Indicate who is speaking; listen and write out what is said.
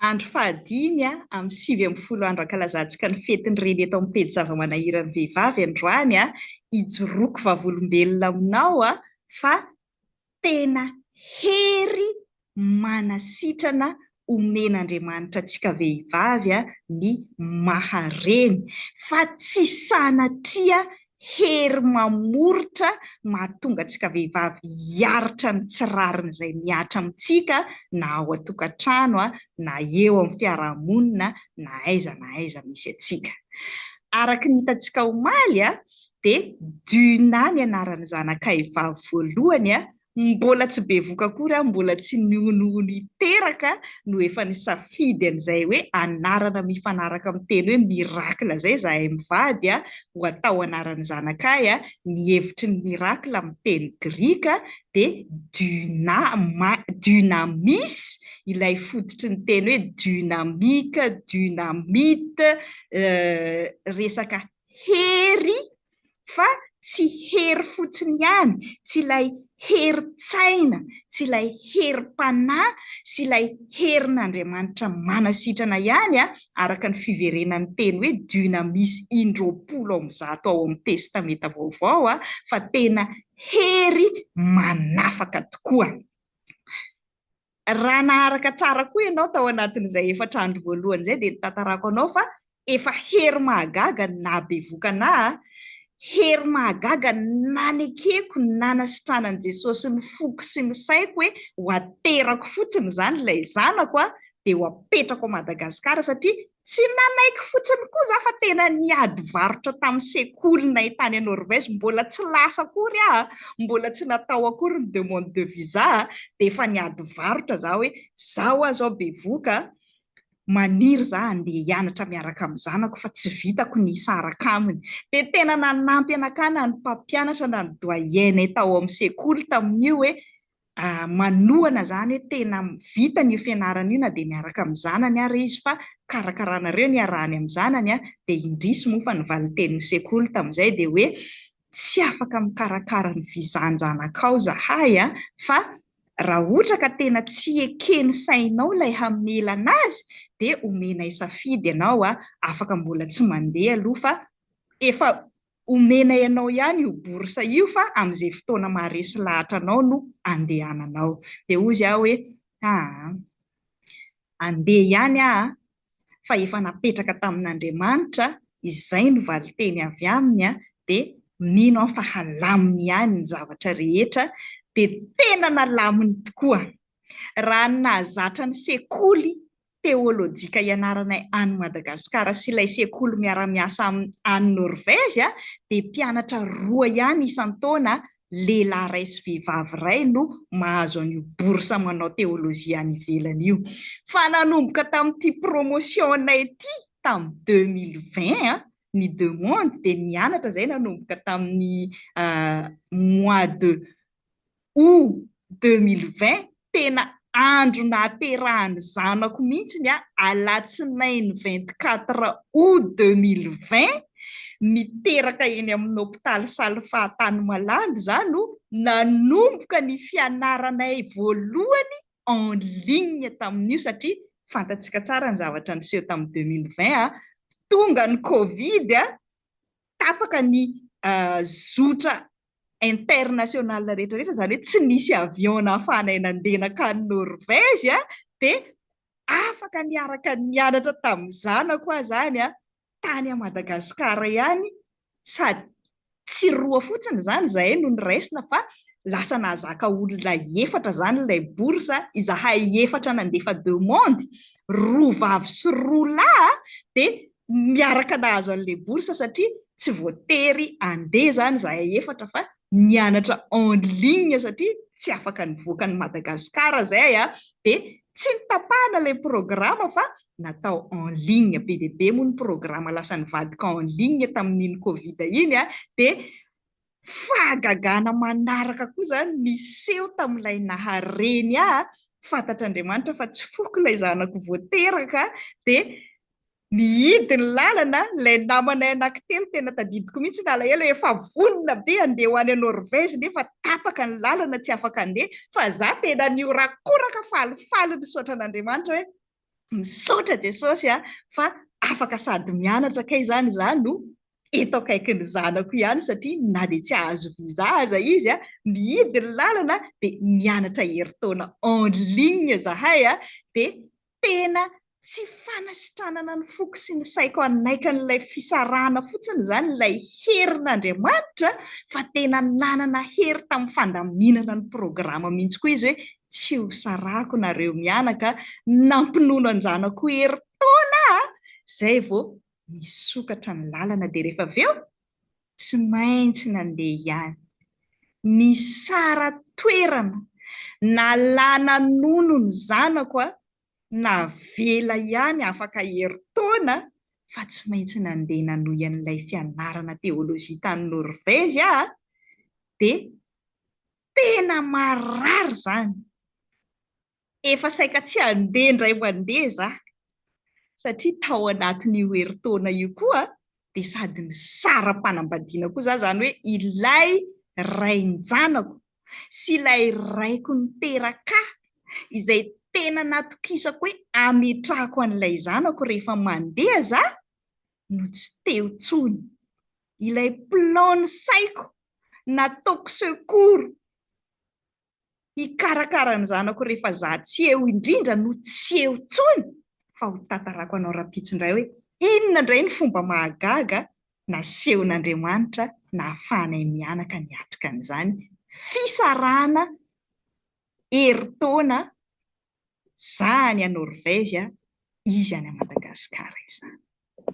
Speaker 1: Andro fahadimy amin'ny 8 andro ankalazantsika ny fetin'ny reny eto amin'ny pejy zava-manahiran'ny vehivavy androany ijoroako vavolombelona aminao fa tena hery manasitrana omen'Andriamanitra antsika vehivavy ny mahareny fa tsy sanatria hery mamoritra mahatonga antsika vehivavy hiaritra ny tsirariny izay miatra amintsika na ao an-tokantrano na eo amin'ny fiarahamonina na aiza misy antsika. Araka ny hitantsika omaly dia Duna ny anaran'ny zanak'aivavy voalohany mbola tsy bevoka akory mbola tsy nionono iteraka no efa nisafidy an'izay hoe anarana mifanaraka amin'ny teny hoe mirakla zay zahay mivady ho atao anaran'ny zanakay ny hevitry ny mirakla amin'ny teny grika dia dynamis ilay fototry ny teny hoe dynamika, dynamite, resaka hery fa tsy hery fotsiny ihany, tsy ilay herin-tsaina, tsy ilay herim-panahy, sy ilay herin'Andriamanitra manasitrana ihany araka ny fiverenan'ny teny hoe dynamis 100 ao amin'ny testamenta vaovao fa tena hery manafaka tokoa. Raha naharaka tsara koa ianao tao anatin'izay 4 andro voalohany izay dia nitantarako anao fa efa hery mahagaga nabevoka anahy hery mahagaga nanekeko nanasitranan'i Jesosy ny foko sy ny saiko hoe ho aterako fotsiny izany ilay zanako dia ho apetrako a Madagasikara satria tsy nanaiky fotsiny koa za fa tena niady varotra tamin'ny sekoly tany a Norvezy mbola tsy lasa akory mbola tsy natao akory ny demande de visa dia efa niady varotra za hoe zaho azo bevoka maniry za andeha hianatra miaraka amin'ny zanako fa tsy vitako ny hisaraka aminy. Dia tena nanampy anakana ny mpampianatra na ny doyenay tao amin'ny sekoly tamin'io hoe manohana zany hoe tena vita ny fianarana io na dia miaraka amin'ny zanany ary izy fa karakaranareo ny arahany amin'ny zanany dia indrisy moa fa nivalitenin'ny sekoly tamin'izay dia hoe tsy afaka mikarakara ny vizany zanakao zahay fa raha ohatra ka tena tsy ekeny sainao ilay hamelana azy dia omena isafidy ianao afaka mbola tsy mandeha aloha fa efa omena ianao ihany io borsa io fa amin'izay fotoana maharesy lahatra anao no andehananao. Dia hozy hoe andeha ihany fa efa napetraka tamin'Andriamanitra izay no valiteny avy aminy dia mino fa halaminy ihany ny zavatra rehetra dia tena nalaminy tokoa. Raha nahazatra ny sekoly teolojika ianaranay any Madagasikara sy ilay sekoly miara-miasa any Norvezy dia mpianatra 2 ihany isan-taona lehilahy iray sy vehivavy iray no mahazo an'io borsa manao teolojia any ivelany io. Fa nanomboka tamin'ity promotionay ity tamin'ny 2020 ny demande dia nianatra izay nanomboka tamin'ny mois de août 2020 tena andro nahaterahany zanako mihitsy alatsinainy 24 août 2020 miteraka eny amin'ny hôpitaly Salfa Tanimalandy za no nanomboka ny fianaranay voalohany en ligne tamin'io satria fantatsika tsara ny zavatra niseho tamin'ny 2020 tonga ny Covid tapaka ny zotra international rehetrarehetra izany hoe tsy nisy avion nahafahanay nandehana akany Norvezy dia afaka niaraka nianatra tamin'ny zanako zany tany a Madagasikara ihany sady tsy 2 fotsiny izany zahay no niraisina fa lasa nahazaka olona 4 zany ilay borsa izahay 4 nandefa demande 2 vavy sy 2 lahy dia miaraka nahazo an'ilay borsa satria tsy voatery andeha zany zahay 4 fa nianatra en ligne satria tsy afaka nivoaka ny Madagasikara zay dia tsy nitapahana ilay programa fa natao en ligne be dia be moa ny programa lasa nivadika en ligne tamin'iny Covid iny dia fahagagana manaraka koa zany niseho tamin'ilay nahareny fantatr'Andriamanitra fa tsy foko ilay zanako voateraka dia nihidy ny lalana ilay namanay anankitelo tena tadidiko mihitsy ny alahelo efa vonona be andeha ho any Norvezy nefa tapaka ny lalana tsy afaka andeha fa za tena niorakoraka falifaly ny saotran'Andriamanitra hoe misaotra dia saosy fa afaka sady mianatra kay izany no eto akaiky ny zanako ihany satria na dia tsy ahazo viza aza izy mihidy ny lalana dia mianatra herintaona en ligne zahay dia tena tsy fanasitranana ny foko sy ny saiko anaiky n'ilay fisarahana fotsiny izany ilay herin'Andriamanitra fa tena nanana hery tamin'ny fandaminana ny programa mihitsy koa izy hoe tsy ho sarahako nareo mianaka nampinono anjanako herintaona izay vao misokatra ny lalana dia rehefa avy eo tsy maintsy nandeha ihany ny sara toerana na lana nono ny zanako na vela ihany afaka herintaona fa tsy maintsy nandeha nanohy an'ilay fianarana teolojia tany Norvezy dia tena marary izany. Efa saika tsy handeha indray mandeha izaho satria tao anatin'io herintaona io koa dia sady ny saram-panambadiana koa izaho izany hoe ilay rain-janako sy ilay raiko niteraka izay tena natokisako hoe ametrahako an'ilay zanako rehefa mandeha izaho no tsy teo intsony. Ilay plan ny saiko nataoko sekory hikarakara ny zanako rehefa izaho tsy eo indrindra no tsy eo intsony fa ho tantarako anao rapitso indray hoe inona indray ny fomba mahagaga nasehon'Andriamanitra na ahafahanay mianaka niatrika an'izany fisarahana herintaona zany a Norvezy izy any Madagasikara izany.